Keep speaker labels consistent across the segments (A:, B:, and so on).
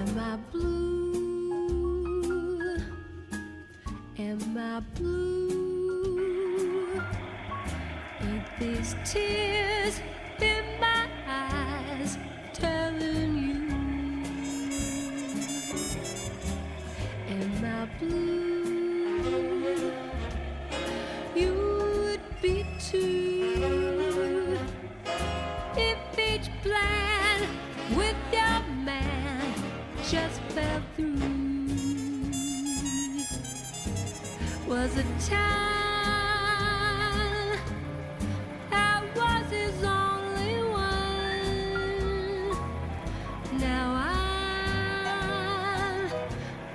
A: Am I blue? Am I blue? Ain't these tears in my eyes telling you? Am I blue? You would be too if each plan with your man just fell through. Was a time I was his only one. Now I'm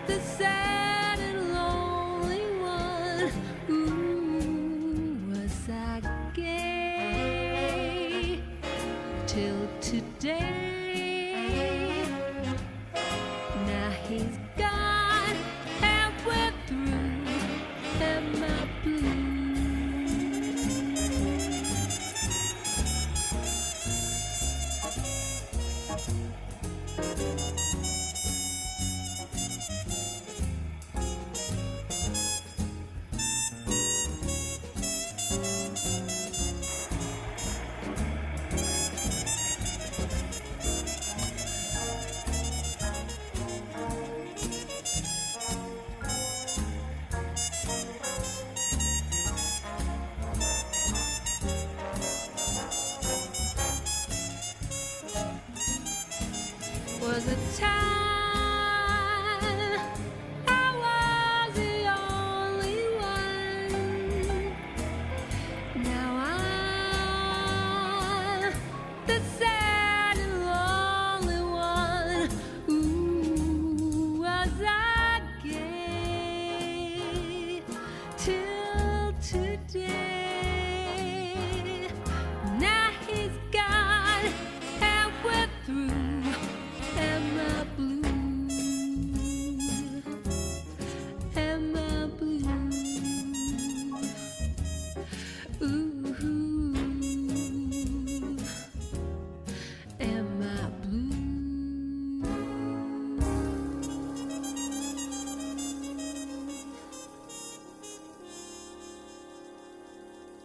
A: the sad and lonely one. Ooh, was I gay till today? Now he's gone and we're through. Am I blue? Was a time I was the only one. Now I'm the sad